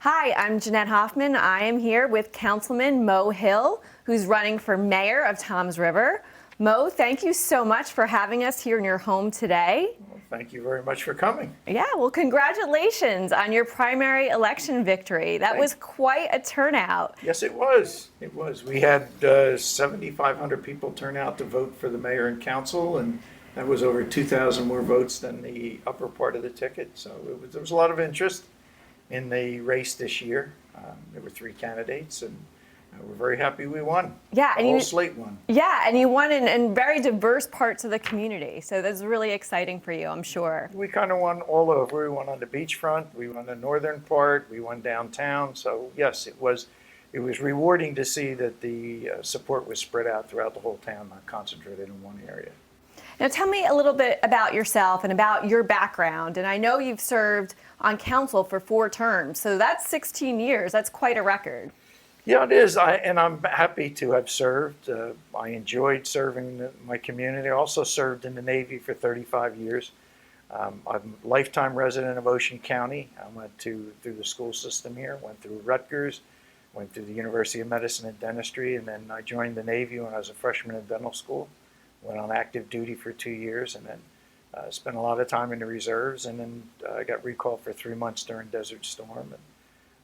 Hi, I'm Jeanette Hofffman. I am here with Councilman Mo Hill, who's running for mayor of Toms River. Mo, thank you so much for having us here in your home today. Well, thank you very much for coming. Yeah, well, congratulations on your primary election victory. That was quite a turnout. Yes, it was. It was. We had 7,500 people turn out to vote for the mayor and council, and that was over 2,000 more votes than the upper part of the ticket. So there was a lot of interest in the race this year. There were three candidates, and we're very happy we won. Yeah, the whole slate won. Yeah, and you won in very diverse parts of the community, so that's really exciting for you, I'm sure. We kind of won all over. We won on the beachfront, we won the northern part, we won downtown. So yes, it was rewarding to see that the support was spread out throughout the whole town, not concentrated in one area. Now tell me a little bit about yourself and about your background. And I know you've served on council for 4 terms, so that's 16 years. That's quite a record. Yeah, it is. And I'm happy to have served. I enjoyed serving my community. I also served in the Navy for 35 years. I'm a lifetime resident of Ocean County. I went through the school system here, went through Rutgers, went through the University of Medicine and Dentistry, and then I joined the Navy when I was a freshman in dental school. Went on active duty for 2 years, and then spent a lot of time in the reserves, and then I got recalled for 3 months during Desert Storm,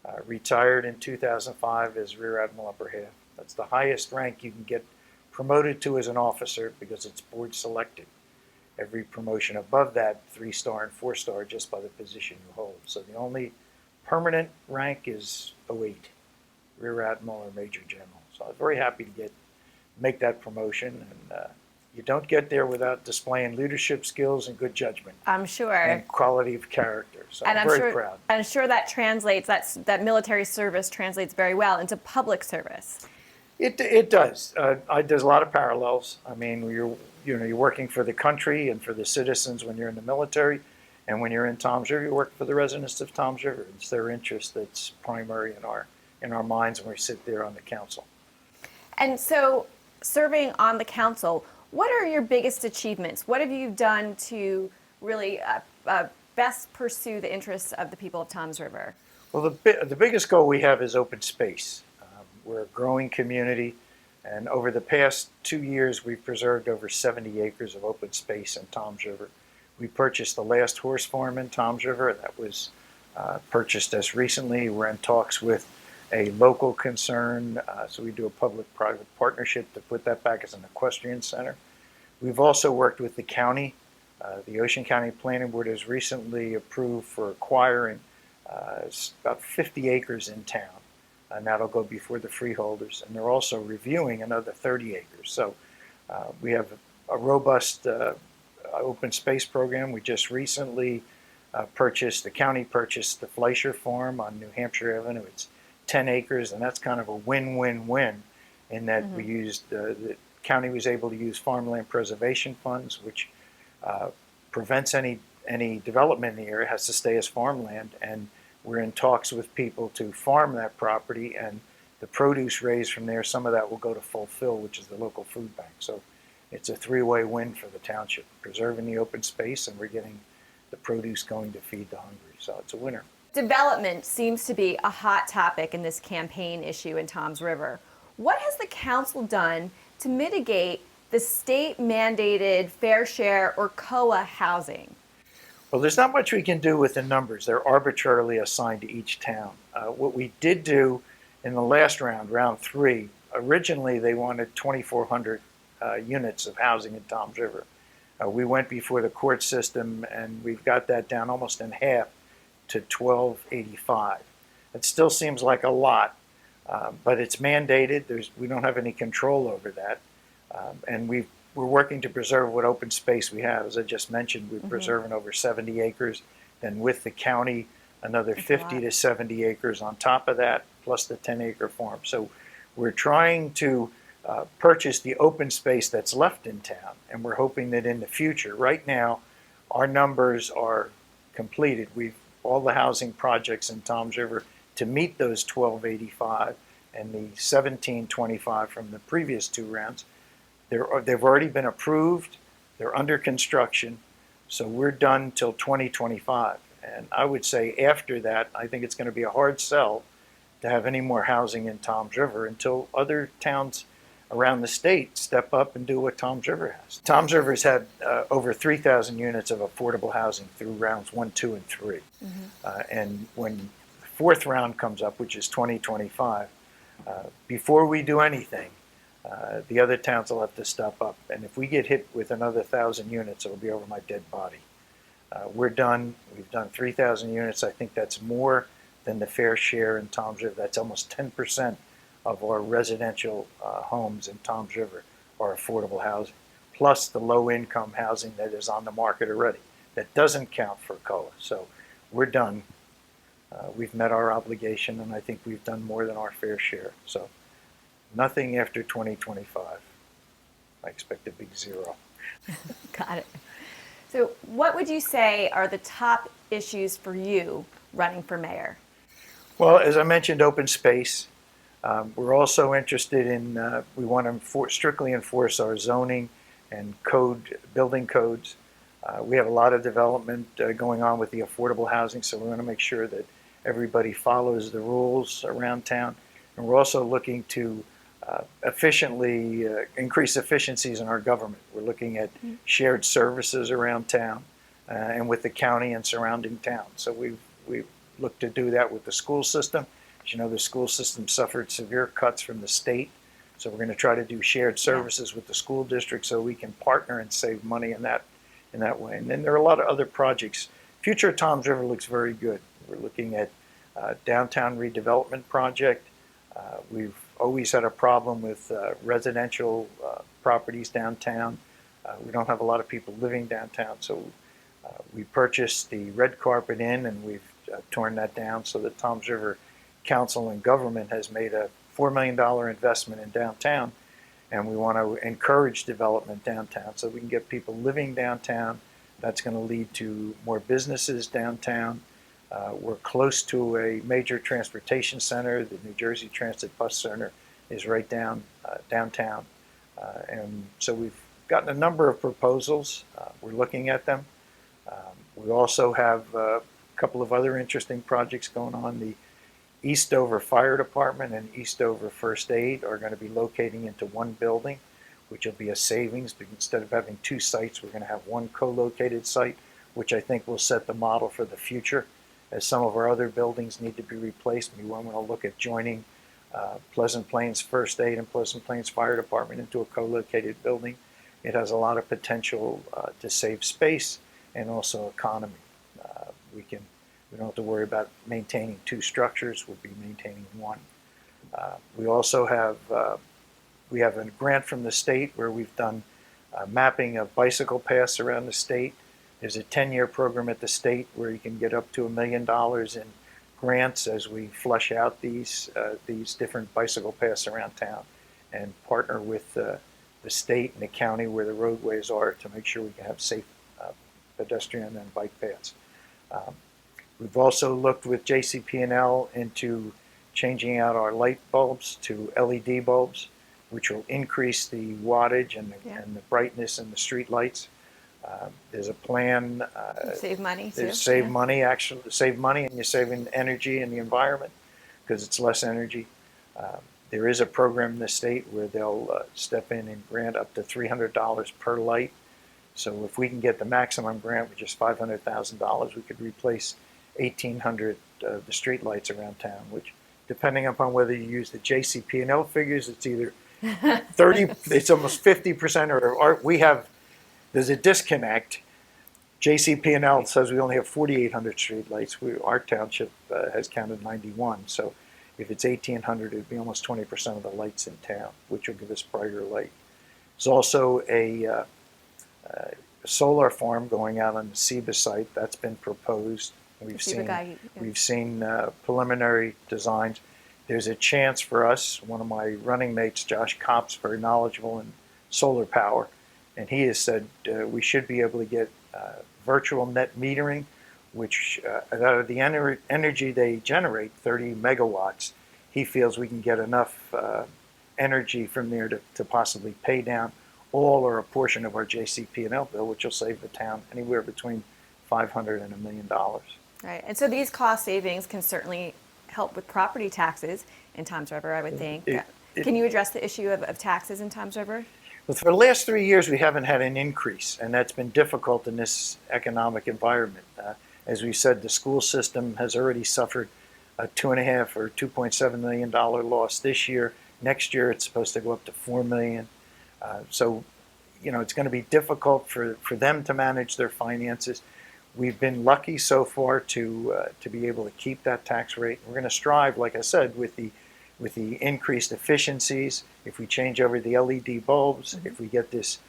and retired in 2005 as Rear Admiral Upper Half. That's the highest rank you can get promoted to as an officer because it's board selected. Every promotion above that, 3-star and 4-star, just by the position you hold. So the only permanent rank is 08, Rear Admiral or Major General. So I was very happy to make that promotion, and you don't get there without displaying leadership skills and good judgment. I'm sure. And quality of character. So and I'm very proud. I'm sure that translates, that military service translates very well into public service. It does. There's a lot of parallels. I mean, you're working for the country and for the citizens when you're in the military, and when you're in Toms River, you work for the residents of Toms River. It's their interest that's primary in our minds when we sit there on the council. And so, serving on the council, what are your biggest achievements? What have you done to really best pursue the interests of the people of Toms River? Well, the biggest goal we have is open space. We're a growing community, and over the past 2 years, we've preserved over 70 acres of open space in Toms River. We purchased the last horse farm in Toms River. That was purchased as recently. We're in talks with a local concern, so we do a public-private partnership to put that back as an equestrian center. We've also worked with the county. The Ocean County Planning Board has recently approved for acquiring about 50 acres in town, and that'll go before the freeholders. And they're also reviewing another 30 acres. So we have a robust open space program. We just recently the county purchased the Fleischer Farm on New Hampshire Avenue. It's 10 acres, and that's kind of a win-win-win in that we used, the county was able to use farmland preservation funds, which prevents any development in the area. It has to stay as farmland, and we're in talks with people to farm that property, and the produce raised from there, some of that will go to Fulfill, which is the local food bank. So it's a 3-way win for the township, preserving the open space, and we're getting the produce going to feed the hungry. So it's a winner. Development seems to be a hot topic in this campaign issue in Toms River. What has the council done to mitigate the state-mandated fair share or COA housing? Well, there's not much we can do with the numbers. They're arbitrarily assigned to each town. What we did do in the last round, round 3, originally they wanted 2,400 units of housing in Toms River. We went before the court system, and we've got that down almost in half to 1,285. It still seems like a lot, but it's mandated. We don't have any control over that. And we're working to preserve what open space we have. As I just mentioned, we're preserving over 70 acres. Then with the county, another 50 to 70 acres on top of that, plus the 10-acre farm. So we're trying to purchase the open space that's left in town, and we're hoping that in the future, right now, our numbers are completed. All the housing projects in Toms River to meet those 1,285 and the 1,725 from the previous 2 rounds. They've already been approved. They're under construction. So we're done till 2025. And I would say after that, I think it's going to be a hard sell to have any more housing in Toms River until other towns around the state step up and do what Toms River has. Toms River's had over 3,000 units of affordable housing through rounds 1, 2, and 3. And when the fourth round comes up, which is 2025, before we do anything, the other towns will have to step up. And if we get hit with another 1,000 units, it'll be over my dead body. We're done. We've done 3,000 units. I think that's more than the fair share in Toms River. That's almost 10% of our residential homes in Toms River are affordable housing, plus the low-income housing that is on the market already. That doesn't count for COLA. So we're done. We've met our obligation, and I think we've done more than our fair share. So nothing after 2025. I expect a big zero. Got it. So what would you say are the top issues for you running for mayor? Well, as I mentioned, open space. We're also interested in, we want to strictly enforce our zoning and building codes. We have a lot of development going on with the affordable housing, so we want to make sure that everybody follows the rules around town. And we're also looking to efficiently increase efficiencies in our government. We're looking at shared services around town and with the county and surrounding towns. So we've looked to do that with the school system. As you know, the school system suffered severe cuts from the state. So we're going to try to do shared services with the school district so we can partner and save money in that way. And then there are a lot of other projects. Future Toms River looks very good. We're looking at downtown redevelopment project. We've always had a problem with residential properties downtown. We don't have a lot of people living downtown, so we purchased the Red Carpet Inn, and we've torn that down. So the Toms River Council and government has made a $4 million investment in downtown, and we want to encourage development downtown so we can get people living downtown. That's going to lead to more businesses downtown. We're close to a major transportation center. The New Jersey Transit Bus Center is right downtown. And so we've gotten a number of proposals. We're looking at them. We also have a couple of other interesting projects going on. The Eastover Fire Department and Eastover First Aid are going to be locating into one building, which will be a savings. Because instead of having two sites, we're going to have one co-located site, which I think will set the model for the future, as some of our other buildings need to be replaced. We want to look at joining Pleasant Plains First Aid and Pleasant Plains Fire Department into a co-located building. It has a lot of potential to save space and also economy. We don't have to worry about maintaining two structures. We'll be maintaining one. We also have a grant from the state where we've done mapping of bicycle paths around the state. There's a 10-year program at the state where you can get up to $1 million in grants as we flush out these different bicycle paths around town and partner with the state and the county where the roadways are to make sure we can have safe pedestrian and bike paths. We've also looked with JCP&L into changing out our light bulbs to LED bulbs, which will increase the wattage and the brightness in the street lights. There's a plan. Save money too. Save money, actually. Save money, and you're saving energy in the environment because it's less energy. There is a program in the state where they'll step in and grant up to $300 per light. So if we can get the maximum grant, which is $500,000, we could replace 1,800 of the street lights around town, which, depending upon whether you use the JCP&L figures, it's either 30, it's almost 50%, or there's a disconnect. JCP&L says we only have 4,800 street lights. Our township has counted 91. So if it's 1,800, it'd be almost 20% of the lights in town, which will give us brighter light. There's also a solar farm going out on the SEBA site that's been proposed. We've seen preliminary designs. There's a chance for us. One of my running mates, Josh Kopp's, very knowledgeable in solar power, and he has said we should be able to get virtual net metering, which out of the energy they generate, 30 megawatts, he feels we can get enough energy from there to possibly pay down all or a portion of our JCP&L bill, which will save the town anywhere between $500 and $1 million. Right. And so these cost savings can certainly help with property taxes in Toms River, I would think. It- it- Can you address the issue of taxes in Toms River? Well, for the last 3 years, we haven't had an increase, and that's been difficult in this economic environment. As we said, the school system has already suffered a $2.5 or $2.7 million loss this year. Next year, it's supposed to go up to $4 million. So, it's going to be difficult for them to manage their finances. We've been lucky so far to be able to keep that tax rate. We're going to strive, like I said, with the increased efficiencies. If we change over the LED bulbs, if we get this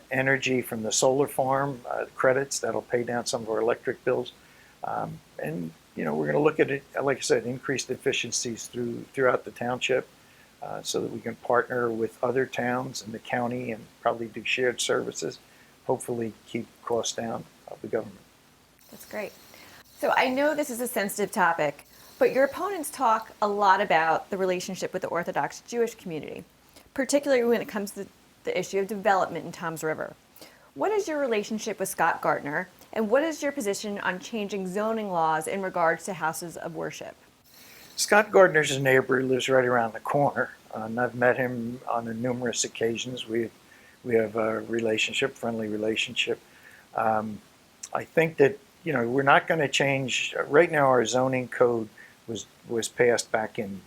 energy from the solar farm credits, that'll pay down some of our electric bills. And we're going to look at it, like I said, increased efficiencies throughout the township, so that we can partner with other towns in the county and probably do shared services. Hopefully, keep costs down of the government. That's great. So I know this is a sensitive topic, but your opponents talk a lot about the relationship with the Orthodox Jewish community, particularly when it comes to the issue of development in Toms River. What is your relationship with Scott Gardner, and what is your position on changing zoning laws in regards to houses of worship? Scott Gardner's a neighbor. He lives right around the corner, and I've met him on numerous occasions. We have a friendly relationship. I think that we're not going to change. Right now, our zoning code was passed back in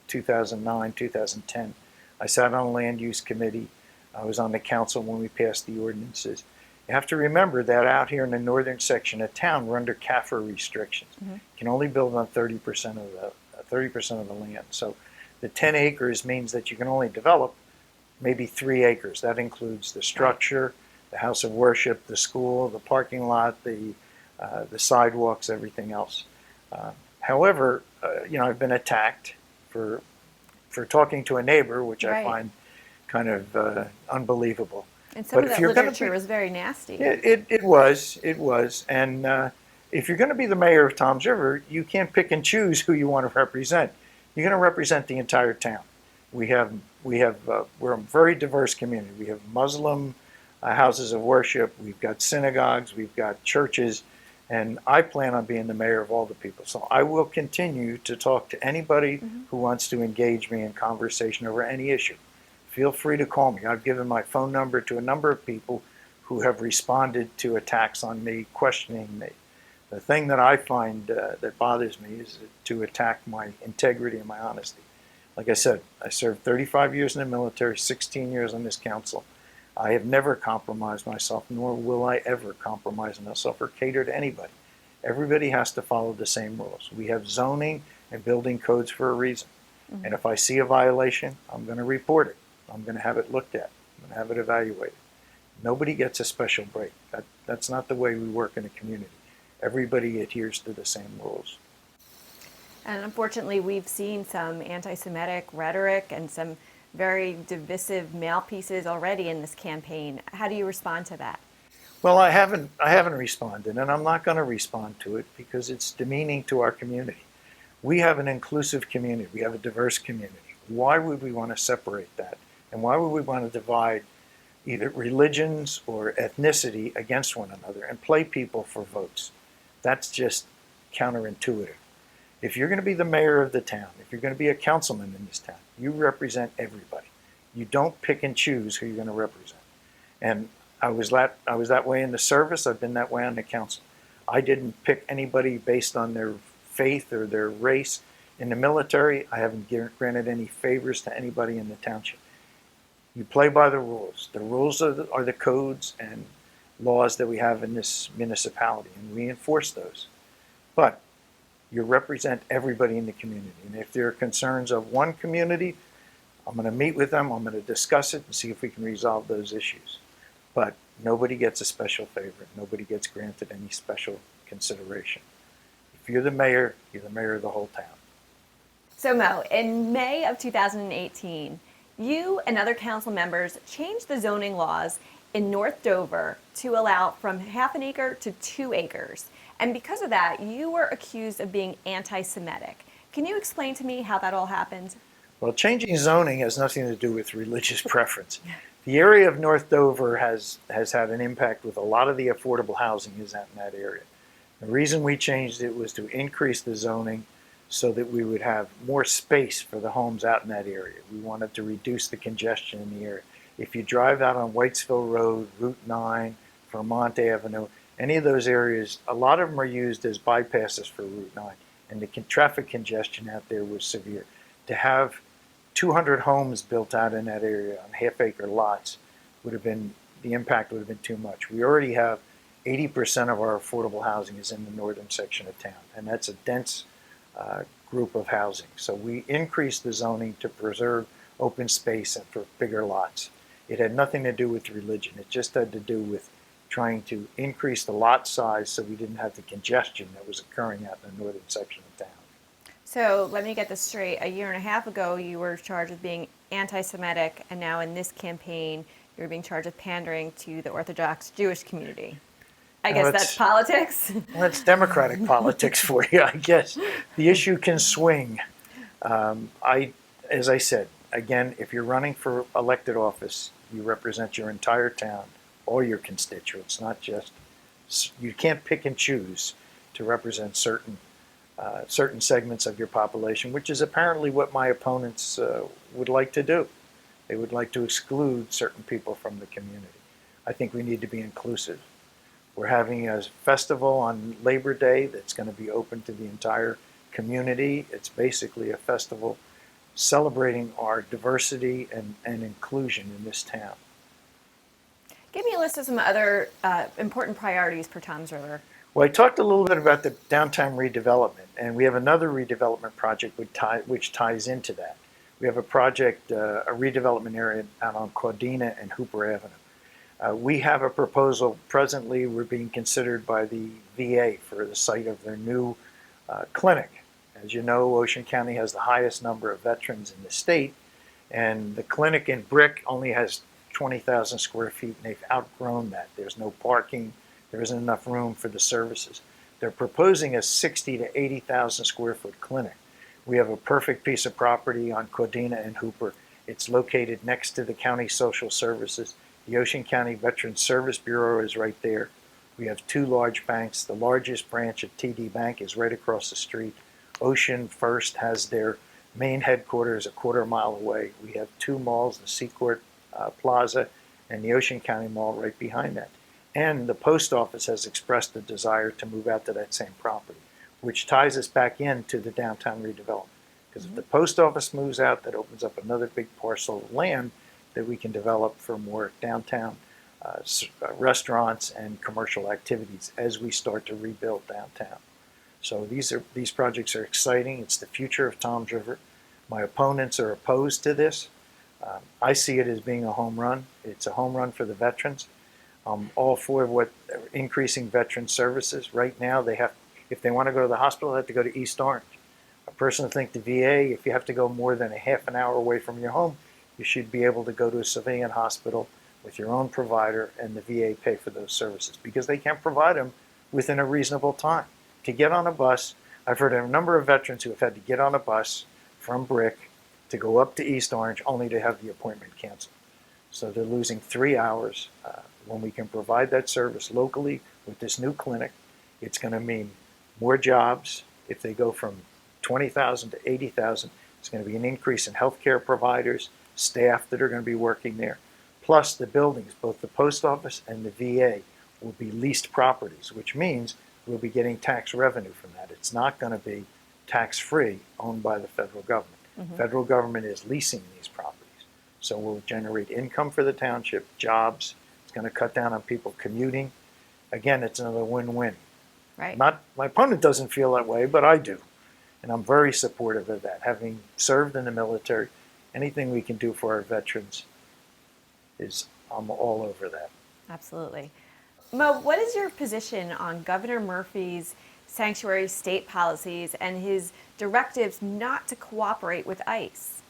2009, 2010. I sat on a land use committee. I was on the council when we passed the ordinances. You have to remember that out here in the northern section of town, we're under CAFR restrictions. Mm-hmm. You can only build on 30% of the land. So the 10 acres means that you can only develop maybe 3 acres. That includes the structure, the house of worship, the school, the parking lot, the sidewalks, everything else. However, I've been attacked for talking to a neighbor, which I find kind of unbelievable. And some of that literature was very nasty. It was. And if you're going to be the mayor of Toms River, you can't pick and choose who you want to represent. You're going to represent the entire town. We're a very diverse community. We have Muslim houses of worship. We've got synagogues. We've got churches. And I plan on being the mayor of all the people. So I will continue to talk to anybody who wants to engage me in conversation over any issue. Feel free to call me. I've given my phone number to a number of people who have responded to attacks on me, questioning me. The thing that I find that bothers me is to attack my integrity and my honesty. Like I said, I served 35 years in the military, 16 years on this council. I have never compromised myself, nor will I ever compromise myself or cater to anybody. Everybody has to follow the same rules. We have zoning and building codes for a reason. Mm-hmm. And if I see a violation, I'm going to report it. I'm going to have it looked at. I'm going to have it evaluated. Nobody gets a special break. That's not the way we work in a community. Everybody adheres to the same rules. And unfortunately, we've seen some anti-Semitic rhetoric and some very divisive mouthpieces already in this campaign. How do you respond to that? Well, I haven't responded, and I'm not going to respond to it because it's demeaning to our community. We have an inclusive community. We have a diverse community. Why would we want to separate that? And why would we want to divide either religions or ethnicity against one another and play people for votes? That's just counterintuitive. If you're going to be the mayor of the town, if you're going to be a councilman in this town, you represent everybody. You don't pick and choose who you're going to represent. And I was that way in the service. I've been that way on the council. I didn't pick anybody based on their faith or their race. In the military, I haven't granted any favors to anybody in the township. You play by the rules. The rules are the codes and laws that we have in this municipality, and we enforce those. But you represent everybody in the community. And if there are concerns of one community, I'm going to meet with them. I'm going to discuss it and see if we can resolve those issues. But nobody gets a special favor. Nobody gets granted any special consideration. If you're the mayor of the whole town. So Mo, in May of 2018, you and other council members changed the zoning laws in North Dover to allow from 1/2 acre to 2 acres. And because of that, you were accused of being anti-Semitic. Can you explain to me how that all happened? Well, changing zoning has nothing to do with religious preference. The area of North Dover has had an impact with a lot of the affordable housing is in that area. The reason we changed it was to increase the zoning so that we would have more space for the homes out in that area. We wanted to reduce the congestion in the area. If you drive out on Whitesville Road, Route 9, Vermont Avenue, any of those areas, a lot of them are used as bypasses for Route 9, and the traffic congestion out there was severe. To have 200 homes built out in that area on half-acre lots would have been, the impact would have been too much. We already have 80% of our affordable housing is in the northern section of town, and that's a dense group of housing. So we increased the zoning to preserve open space and for bigger lots. It had nothing to do with religion. It just had to do with trying to increase the lot size so we didn't have the congestion that was occurring out in the northern section of town. So let me get this straight. A year and a half ago, you were charged with being anti-Semitic, and now in this campaign, you're being charged with pandering to the Orthodox Jewish community. I guess that's politics. Well, that's Democratic politics for you, I guess. The issue can swing. As I said, again, if you're running for elected office, you represent your entire town, all your constituents, not just, you can't pick and choose to represent certain segments of your population, which is apparently what my opponents would like to do. They would like to exclude certain people from the community. I think we need to be inclusive. We're having a festival on Labor Day that's going to be open to the entire community. It's basically a festival celebrating our diversity and inclusion in this town. Give me a list of some other important priorities for Toms River. Well, I talked a little bit about the downtown redevelopment, and we have another redevelopment project which ties into that. We have a project, a redevelopment area out on Caudina and Hooper Avenue. We have a proposal presently. We're being considered by the VA for the site of their new clinic. As you know, Ocean County has the highest number of veterans in the state, and the clinic in Brick only has 20,000 square feet, and they've outgrown that. There's no parking. There isn't enough room for the services. They're proposing a 60 to 80,000 square foot clinic. We have a perfect piece of property on Caudina and Hooper. It's located next to the county social services. The Ocean County Veterans Service Bureau is right there. We have two large banks. The largest branch of TD Bank is right across the street. Ocean First has their main headquarters a quarter mile away. We have two malls, the Seacourt Plaza and the Ocean County Mall right behind that. And the post office has expressed a desire to move out to that same property, which ties us back into the downtown redevelopment. Because if the post office moves out, that opens up another big parcel of land that we can develop for more downtown restaurants and commercial activities as we start to rebuild downtown. So these projects are exciting. It's the future of Toms River. My opponents are opposed to this. I see it as being a home run. It's a home run for the veterans. All for increasing veteran services. Right now, if they want to go to the hospital, they have to go to East Orange. A person would think the VA, if you have to go more than a half an hour away from your home, you should be able to go to a civilian hospital with your own provider and the VA pay for those services because they can't provide them within a reasonable time. To get on a bus, I've heard a number of veterans who have had to get on a bus from Brick to go up to East Orange only to have the appointment canceled. So they're losing 3 hours. When we can provide that service locally with this new clinic, it's going to mean more jobs. If they go from 20,000 to 80,000, it's going to be an increase in healthcare providers, staff that are going to be working there. Plus the buildings, both the post office and the VA, will be leased properties, which means we'll be getting tax revenue from that. It's not going to be tax-free, owned by the federal government. Mm-hmm. Federal government is leasing these properties. So we'll generate income for the township, jobs. It's going to cut down on people commuting. Again, it's another win-win. Right. My opponent doesn't feel that way, but I do. And I'm very supportive of that. Having served in the military, anything we can do for our veterans I'm all over that. Absolutely. Mo, what is your position on Governor Murphy's sanctuary state policies and his directives not to cooperate with ICE?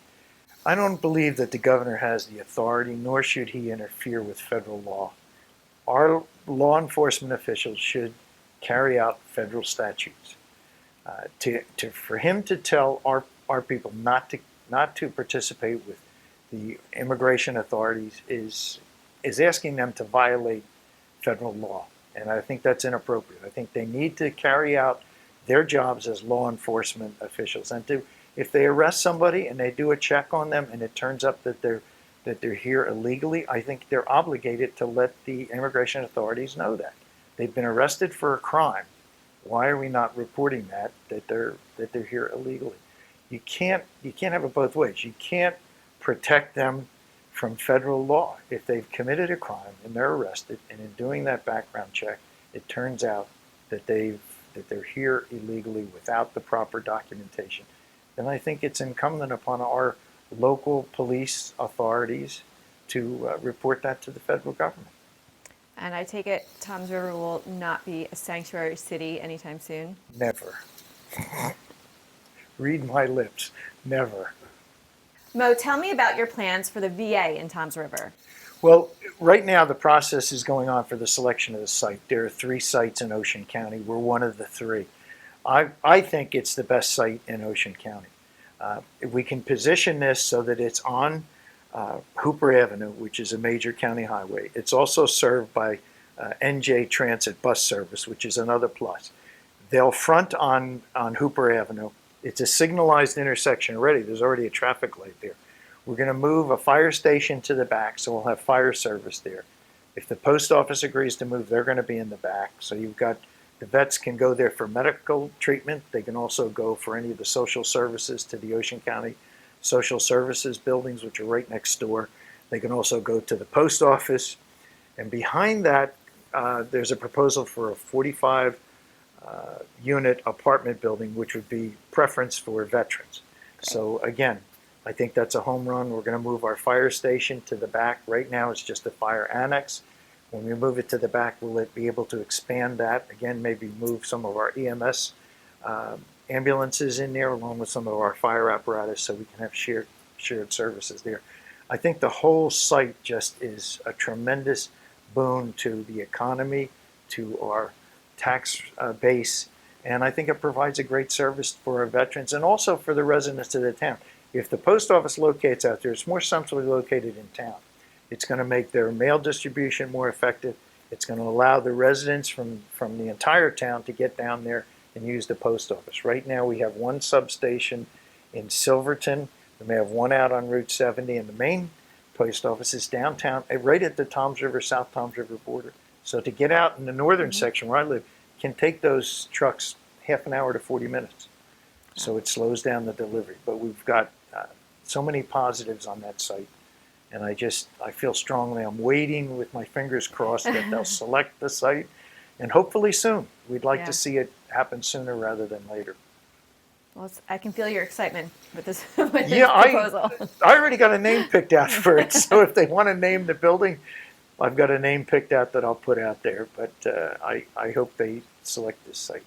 I don't believe that the governor has the authority, nor should he interfere with federal law. Our law enforcement officials should carry out federal statutes. For him to tell our people not to participate with the immigration authorities is asking them to violate federal law. And I think that's inappropriate. I think they need to carry out their jobs as law enforcement officials. And if they arrest somebody and they do a check on them and it turns up that they're here illegally, I think they're obligated to let the immigration authorities know that. They've been arrested for a crime. Why are we not reporting that they're here illegally? You can't have it both ways. You can't protect them from federal law. If they've committed a crime and they're arrested, and in doing that background check, it turns out that they're here illegally without the proper documentation, then I think it's incumbent upon our local police authorities to report that to the federal government. And I take it Toms River will not be a sanctuary city anytime soon? Never. Read my lips. Never. Mo, tell me about your plans for the VA in Toms River. Well, right now the process is going on for the selection of the site. There are 3 sites in Ocean County. We're one of the 3. I think it's the best site in Ocean County. If we can position this so that it's on Hooper Avenue, which is a major county highway. It's also served by NJ Transit bus service, which is another plus. They'll front on Hooper Avenue. It's a signalized intersection already. There's already a traffic light there. We're going to move a fire station to the back, so we'll have fire service there. If the post office agrees to move, they're going to be in the back. So you've got, the vets can go there for medical treatment. They can also go for any of the social services to the Ocean County Social Services buildings, which are right next door. They can also go to the post office. And behind that, there's a proposal for a 45 unit apartment building, which would be preference for veterans. So again, I think that's a home run. We're going to move our fire station to the back. Right now it's just a fire annex. When we move it to the back, we'll be able to expand that. Again, maybe move some of our EMS ambulances in there along with some of our fire apparatus so we can have shared services there. I think the whole site just is a tremendous boon to the economy, to our tax base, and I think it provides a great service for our veterans and also for the residents of the town. If the post office locates out there, it's more centrally located in town. It's going to make their mail distribution more effective. It's going to allow the residents from the entire town to get down there and use the post office. Right now we have 1 substation in Silverton. We may have 1 out on Route 70, and the main post office is downtown, right at the Toms River, South Toms River border. So to get out in the northern section where I live, can take those trucks half an hour to 40 minutes. So it slows down the delivery. But we've got so many positives on that site. And I feel strongly, I'm waiting with my fingers crossed that they'll select the site. And hopefully soon. We'd like to see it happen sooner rather than later. Well, I can feel your excitement with this, with this proposal. proposal. I already got a name picked out for it. So if they want to name the building, I've got a name picked out that I'll put out there. But I hope they select this site.